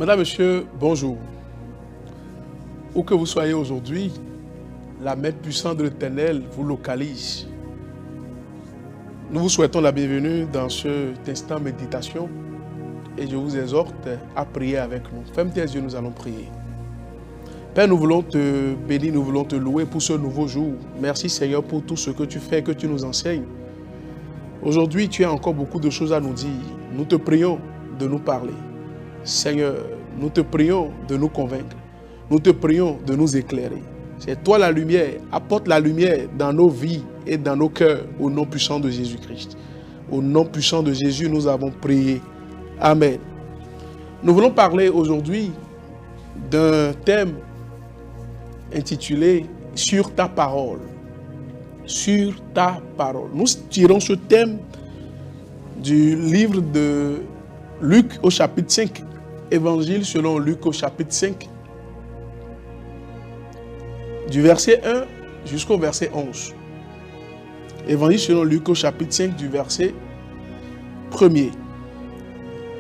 Mesdames, Messieurs, bonjour. Où que vous soyez aujourd'hui, la main puissante de l'Éternel vous localise. Nous vous souhaitons la bienvenue dans cet instant méditation et je vous exhorte à prier avec nous. Ferme tes yeux, nous allons prier. Père, nous voulons te bénir, nous voulons te louer pour ce nouveau jour. Merci Seigneur pour tout ce que tu fais, que tu nous enseignes. Aujourd'hui, tu as encore beaucoup de choses à nous dire. Nous te prions de nous parler. Seigneur, nous te prions de nous convaincre. Nous te prions de nous éclairer. C'est toi la lumière. Apporte la lumière dans nos vies et dans nos cœurs au nom puissant de Jésus-Christ. Au nom puissant de Jésus, nous avons prié. Amen. Nous voulons parler aujourd'hui d'un thème intitulé « Sur ta parole ». Sur ta parole. Nous tirons ce thème du livre de Luc au chapitre 5. Évangile selon Luc au chapitre 5. Du verset 1 jusqu'au verset 11. Évangile selon Luc au chapitre 5 du verset 1er.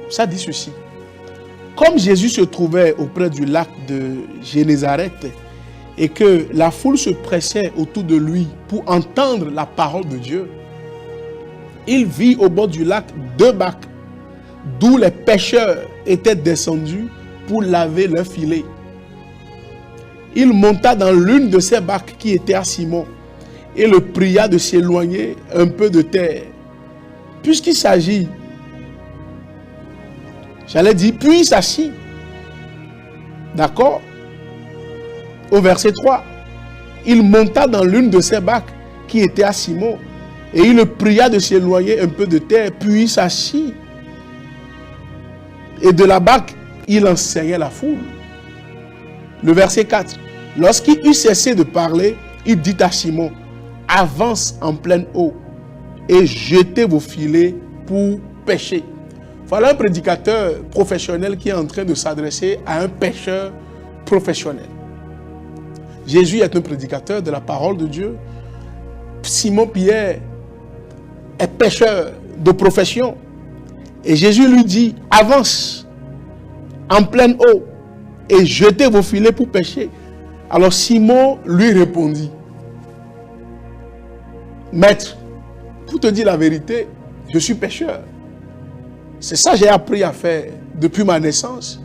Ça dit ceci. Comme Jésus se trouvait auprès du lac de Génézareth et que la foule se pressait autour de lui pour entendre la parole de Dieu, il vit au bord du lac 2 barques d'où les pêcheurs étaient descendus pour laver leurs filets. Il monta dans l'une de ces barques qui était à Simon et le pria de s'éloigner un peu de terre. Puisqu'il s'agit, puis il s'assit. D'accord? Au verset 3, il monta dans l'une de ces barques qui était à Simon et il le pria de s'éloigner un peu de terre, puis il s'assit. Et de la barque, il enseignait la foule. Le verset 4. Lorsqu'il eut cessé de parler, il dit à Simon, avance en pleine eau et jetez vos filets pour pêcher. Voilà un prédicateur professionnel qui est en train de s'adresser à un pêcheur professionnel. Jésus est un prédicateur de la parole de Dieu. Simon Pierre est pêcheur de profession. Et Jésus lui dit, avance en pleine eau et jetez vos filets pour pêcher. Alors Simon lui répondit, maître, pour te dire la vérité, je suis pêcheur. C'est ça que j'ai appris à faire depuis ma naissance.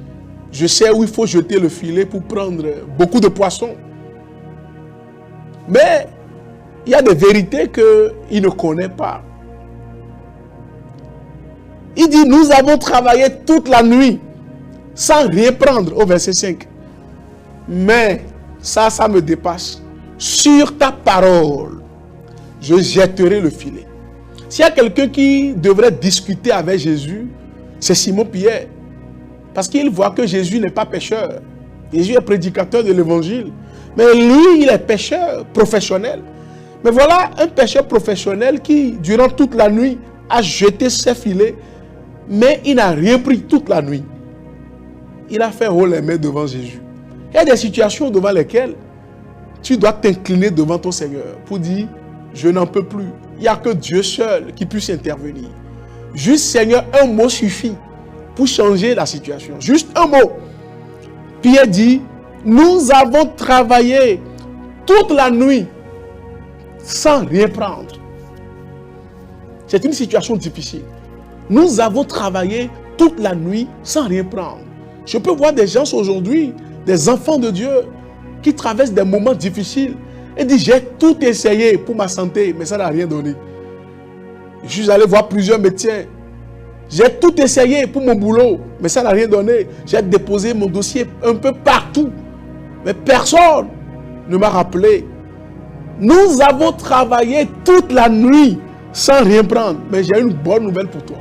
Je sais où il faut jeter le filet pour prendre beaucoup de poissons. Mais il y a des vérités qu'il ne connaît pas. Il dit, nous avons travaillé toute la nuit sans rien prendre, au verset 5. Mais ça me dépasse. Sur ta parole, je jetterai le filet. S'il y a quelqu'un qui devrait discuter avec Jésus, c'est Simon Pierre. Parce qu'il voit que Jésus n'est pas pécheur. Jésus est prédicateur de l'évangile. Mais lui, il est pêcheur professionnel. Mais voilà un pêcheur professionnel qui, durant toute la nuit, a jeté ses filets. Mais il n'a rien pris toute la nuit. Il a fait haut les mains devant Jésus. Il y a des situations devant lesquelles tu dois t'incliner devant ton Seigneur pour dire, je n'en peux plus. Il n'y a que Dieu seul qui puisse intervenir. Juste Seigneur, un mot suffit pour changer la situation. Juste un mot. Pierre dit, nous avons travaillé toute la nuit sans rien prendre. C'est une situation difficile. Nous avons travaillé toute la nuit sans rien prendre. Je peux voir des gens aujourd'hui, des enfants de Dieu, qui traversent des moments difficiles et disent, j'ai tout essayé pour ma santé, mais ça n'a rien donné. Je suis allé voir plusieurs médecins. J'ai tout essayé pour mon boulot, mais ça n'a rien donné. J'ai déposé mon dossier un peu partout, mais personne ne m'a rappelé. Nous avons travaillé toute la nuit sans rien prendre, mais j'ai une bonne nouvelle pour toi.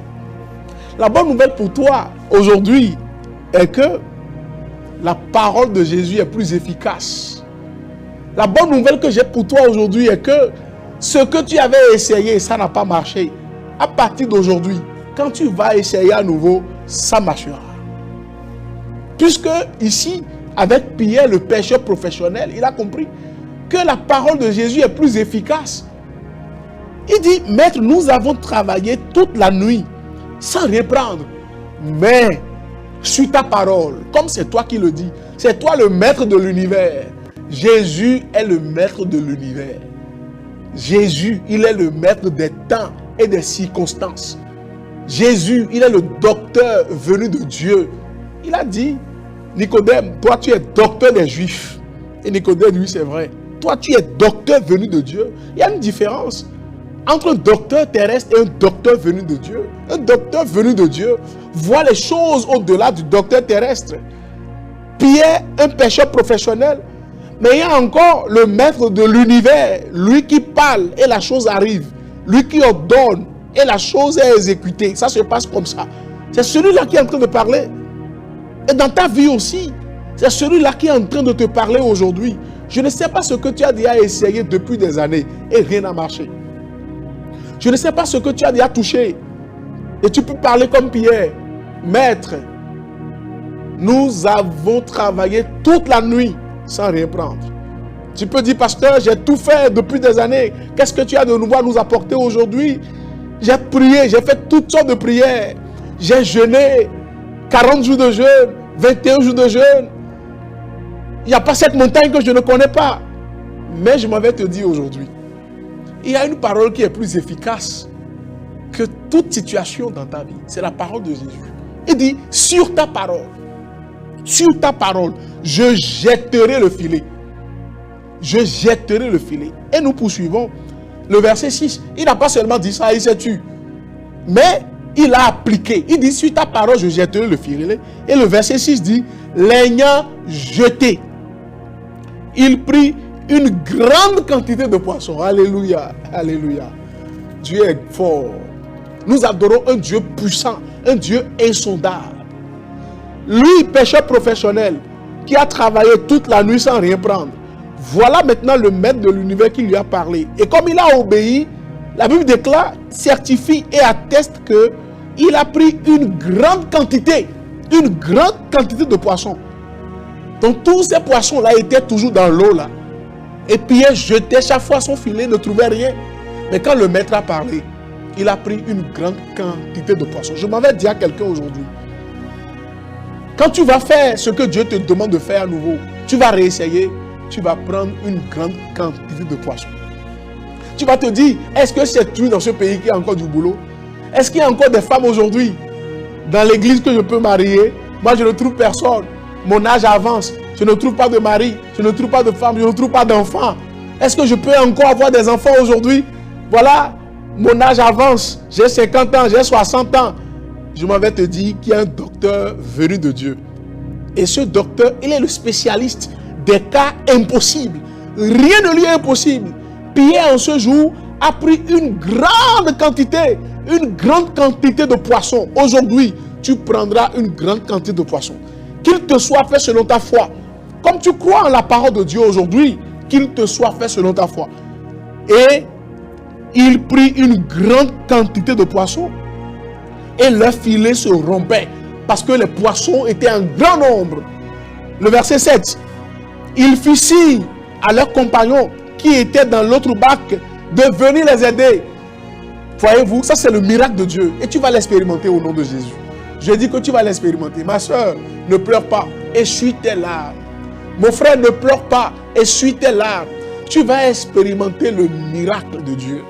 La bonne nouvelle pour toi aujourd'hui est que la parole de Jésus est plus efficace. La bonne nouvelle que j'ai pour toi aujourd'hui est que ce que tu avais essayé, ça n'a pas marché. À partir d'aujourd'hui, quand tu vas essayer à nouveau, ça marchera. Puisque ici, avec Pierre, le pêcheur professionnel, il a compris que la parole de Jésus est plus efficace. Il dit, maître, nous avons travaillé toute la nuit sans rien prendre. Mais sur ta parole, comme c'est toi qui le dis. C'est toi le maître de l'univers. Jésus est le maître de l'univers. Jésus, il est le maître des temps et des circonstances. Jésus, il est le docteur venu de Dieu. Il a dit, Nicodème, toi tu es docteur des Juifs. Et Nicodème, lui, c'est vrai. Toi, tu es docteur venu de Dieu. Il y a une différence entre un docteur terrestre et un docteur venu de Dieu. Un docteur venu de Dieu voit les choses au-delà du docteur terrestre. Pierre, un pêcheur professionnel, mais il y a encore le maître de l'univers, lui qui parle et la chose arrive, lui qui ordonne et la chose est exécutée. Ça se passe comme ça. C'est celui-là qui est en train de parler. Et dans ta vie aussi, c'est celui-là qui est en train de te parler aujourd'hui. Je ne sais pas ce que tu as déjà essayé depuis des années et rien n'a marché. Je ne sais pas ce que tu as déjà touché. Et tu peux parler comme Pierre. Maître, nous avons travaillé toute la nuit sans rien prendre. Tu peux dire, pasteur, j'ai tout fait depuis des années. Qu'est-ce que tu as de nouveau à nous apporter aujourd'hui? J'ai prié, j'ai fait toutes sortes de prières. J'ai jeûné 40 jours de jeûne, 21 jours de jeûne. Il n'y a pas cette montagne que je ne connais pas. Mais je m'en vais te dire aujourd'hui, il y a une parole qui est plus efficace que toute situation dans ta vie. C'est la parole de Jésus. Il dit, sur ta parole, je jetterai le filet. Je jetterai le filet. Et nous poursuivons le verset 6. Il n'a pas seulement dit ça, il s'est tué. Mais il a appliqué. Il dit, sur ta parole, je jetterai le filet. Et le verset 6 dit, l'ayant jeté, il prit une grande quantité de poissons. Alléluia, alléluia. Dieu est fort. Nous adorons un Dieu puissant, un Dieu insondable. Lui, pêcheur professionnel, qui a travaillé toute la nuit sans rien prendre. Voilà maintenant le maître de l'univers qui lui a parlé. Et comme il a obéi, la Bible déclare, certifie et atteste que il a pris une grande quantité de poissons. Donc tous ces poissons-là étaient toujours dans l'eau là. Et Pierre jetait chaque fois son filet, ne trouvait rien. Mais quand le maître a parlé, il a pris une grande quantité de poissons. Je m'en vais dire à quelqu'un aujourd'hui. Quand tu vas faire ce que Dieu te demande de faire à nouveau, tu vas réessayer, tu vas prendre une grande quantité de poissons. Tu vas te dire, est-ce que c'est tu dans ce pays qui a encore du boulot? Est-ce qu'il y a encore des femmes aujourd'hui dans l'église que je peux marier? Moi, je ne trouve personne. Mon âge avance. Je ne trouve pas de mari. Je ne trouve pas de femme. Je ne trouve pas d'enfants. Est-ce que je peux encore avoir des enfants aujourd'hui? Voilà, mon âge avance. J'ai 50 ans, j'ai 60 ans. Je m'en vais te dire qu'il y a un docteur venu de Dieu. Et ce docteur, il est le spécialiste des cas impossibles. Rien ne lui est impossible. Pierre, en ce jour, a pris une grande quantité de poissons. Aujourd'hui, tu prendras une grande quantité de poissons. Qu'il te soit fait selon ta foi. Comme tu crois en la parole de Dieu aujourd'hui, qu'il te soit fait selon ta foi. Et il prit une grande quantité de poissons. Et leur filet se rompait. Parce que les poissons étaient en grand nombre. Le verset 7. Il fit signe à leurs compagnons qui étaient dans l'autre bac de venir les aider. Voyez-vous, ça c'est le miracle de Dieu. Et tu vas l'expérimenter au nom de Jésus. Je dis que tu vas l'expérimenter. Ma soeur, ne pleure pas. Essuie tes larmes. Mon frère, ne pleure pas. Essuie tes larmes. Tu vas expérimenter le miracle de Dieu.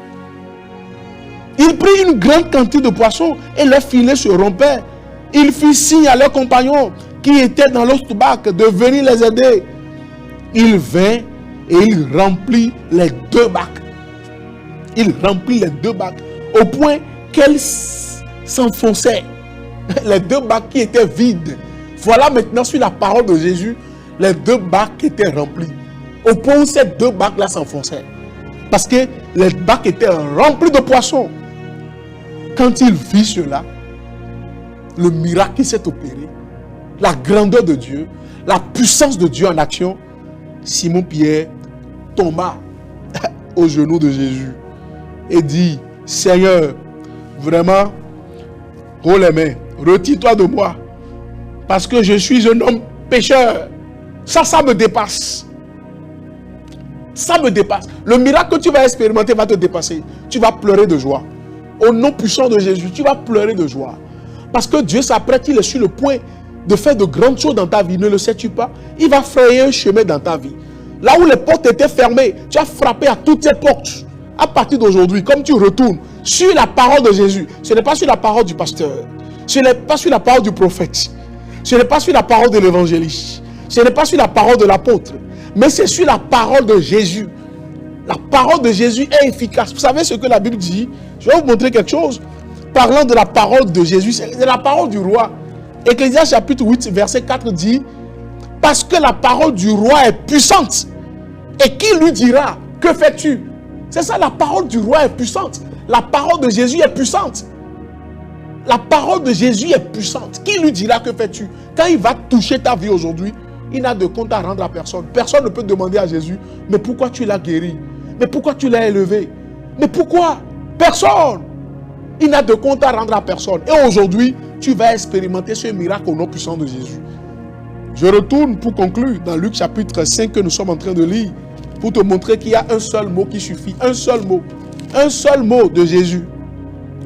Il prit une grande quantité de poissons et leurs filets se rompaient. Il fit signe à leurs compagnons qui étaient dans l'autre bac de venir les aider. Il vint et il remplit les 2 bacs. Il remplit les 2 bacs au point qu'elles s'enfonçaient. Les 2 bacs qui étaient vides. Voilà maintenant sur la parole de Jésus, les 2 bacs étaient remplis. Au point où ces 2 bacs-là s'enfonçaient. Parce que les bacs étaient remplis de poissons. Quand il vit cela, le miracle qui s'est opéré, la grandeur de Dieu, la puissance de Dieu en action, Simon-Pierre tomba aux genoux de Jésus et dit, Seigneur, vraiment, haut les mains, retire-toi de moi, parce que je suis un homme pécheur. Ça me dépasse. Ça me dépasse. Le miracle que tu vas expérimenter va te dépasser. Tu vas pleurer de joie. Au nom puissant de Jésus, tu vas pleurer de joie. Parce que Dieu s'apprête, il est sur le point de faire de grandes choses dans ta vie, ne le sais-tu pas? Il va frayer un chemin dans ta vie. Là où les portes étaient fermées, tu as frappé à toutes ces portes. À partir d'aujourd'hui, comme tu retournes sur la parole de Jésus, ce n'est pas sur la parole du pasteur, ce n'est pas sur la parole du prophète, ce n'est pas sur la parole de l'évangéliste, ce n'est pas sur la parole de l'apôtre, mais c'est sur la parole de Jésus. La parole de Jésus est efficace. Vous savez ce que la Bible dit? Je vais vous montrer quelque chose. Parlant de la parole de Jésus, c'est la parole du roi. Ecclésiaste chapitre 8, verset 4 dit: parce que la parole du roi est puissante. Et qui lui dira, que fais-tu? C'est ça, la parole du roi est puissante. La parole de Jésus est puissante. La parole de Jésus est puissante. Qui lui dira, que fais-tu? Quand il va toucher ta vie aujourd'hui, il n'a de compte à rendre à personne. Personne ne peut demander à Jésus: mais pourquoi tu l'as guéri? Mais pourquoi tu l'as élevé? Mais pourquoi? Personne. Il n'a de compte à rendre à personne. Et aujourd'hui, tu vas expérimenter ce miracle au nom puissant de Jésus. Je retourne pour conclure dans Luc chapitre 5 que nous sommes en train de lire, pour te montrer qu'il y a un seul mot qui suffit. Un seul mot. Un seul mot de Jésus.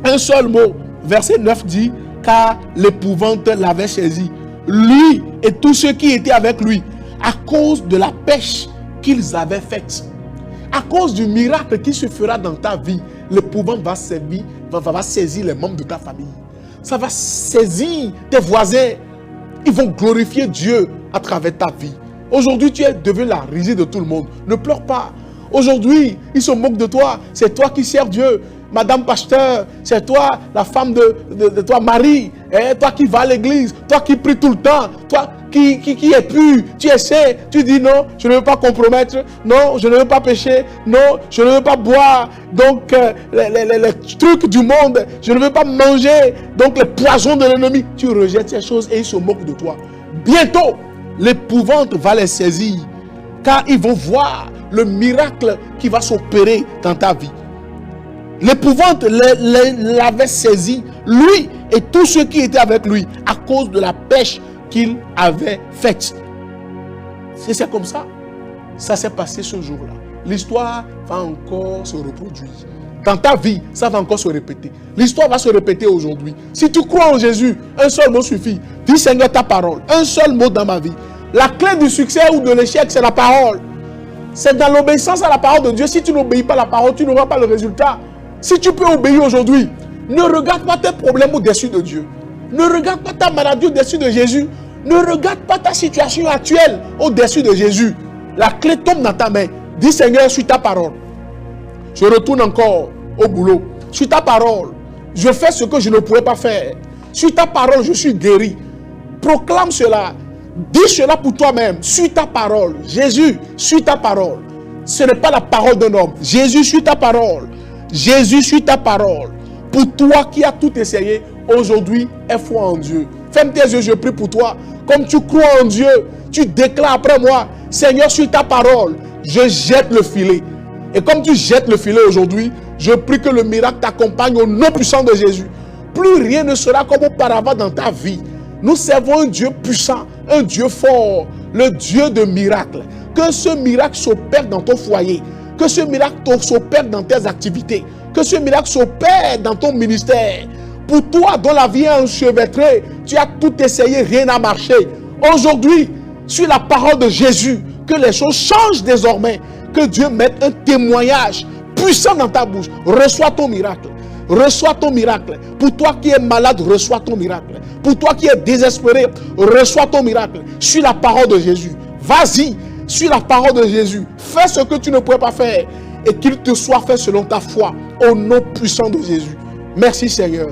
Un seul mot. Verset 9 dit: car l'épouvante l'avait saisi, lui et tous ceux qui étaient avec lui, à cause de la pêche qu'ils avaient faite. À cause du miracle qui se fera dans ta vie, l'épouvante va saisir les membres de ta famille. Ça va saisir tes voisins. Ils vont glorifier Dieu à travers ta vie. Aujourd'hui, tu es devenu la risée de tout le monde. Ne pleure pas. Aujourd'hui, ils se moquent de toi. C'est toi qui sers Dieu. Madame pasteur, c'est toi, la femme de toi, Marie. Toi qui vas à l'église. Toi qui pries tout le temps. Toi qui es pur. Tu essaies. Tu dis non, je ne veux pas compromettre. Non, je ne veux pas pécher. Non, je ne veux pas boire. Donc, les trucs du monde. Je ne veux pas manger. Donc, les poisons de l'ennemi. Tu rejettes ces choses et ils se moquent de toi. Bientôt, l'épouvante va les saisir. Car ils vont voir le miracle qui va s'opérer dans ta vie. L'épouvante l'avait saisi, lui et tous ceux qui étaient avec lui, à cause de la pêche qu'il avait faite. C'est comme ça. Ça s'est passé ce jour-là. L'histoire va encore se reproduire. Dans ta vie, ça va encore se répéter. L'histoire va se répéter aujourd'hui. Si tu crois en Jésus, un seul mot suffit. Dis: Seigneur, ta parole. Un seul mot dans ma vie. La clé du succès ou de l'échec, c'est la parole. C'est dans l'obéissance à la parole de Dieu. Si tu n'obéis pas à la parole, tu n'auras pas le résultat. Si tu peux obéir aujourd'hui, ne regarde pas tes problèmes au-dessus de Dieu. Ne regarde pas ta maladie au-dessus de Jésus. Ne regarde pas ta situation actuelle au-dessus de Jésus. La clé tombe dans ta main. Dis: Seigneur, suis ta parole. Je retourne encore au boulot. Suis ta parole. Je fais ce que je ne pourrais pas faire. Suis ta parole, je suis guéri. Proclame cela. Dis cela pour toi-même. Suis ta parole. Jésus, suis ta parole. Ce n'est pas la parole d'un homme. Jésus, suis ta parole. Jésus, suis ta parole. Pour toi qui as tout essayé, aujourd'hui, aie foi en Dieu. Ferme tes yeux, je prie pour toi. Comme tu crois en Dieu, tu déclares après moi: Seigneur, suis ta parole. Je jette le filet. Et comme tu jettes le filet aujourd'hui, je prie que le miracle t'accompagne au nom puissant de Jésus. Plus rien ne sera comme auparavant dans ta vie. Nous servons un Dieu puissant, un Dieu fort, le Dieu de miracles. Que ce miracle s'opère dans ton foyer. Que ce miracle s'opère dans tes activités. Que ce miracle s'opère dans ton ministère. Pour toi dont la vie est enchevêtrée, tu as tout essayé, rien n'a marché. Aujourd'hui, sur la parole de Jésus, que les choses changent désormais. Que Dieu mette un témoignage puissant dans ta bouche. Reçois ton miracle. Reçois ton miracle. Pour toi qui es malade, reçois ton miracle. Pour toi qui es désespéré, reçois ton miracle. Sur la parole de Jésus. Vas-y, sur la parole de Jésus. Fais ce que tu ne pourrais pas faire. Et qu'il te soit fait selon ta foi. Au nom puissant de Jésus. Merci Seigneur.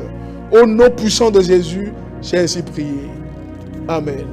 Au nom puissant de Jésus, j'ai ainsi prié. Amen.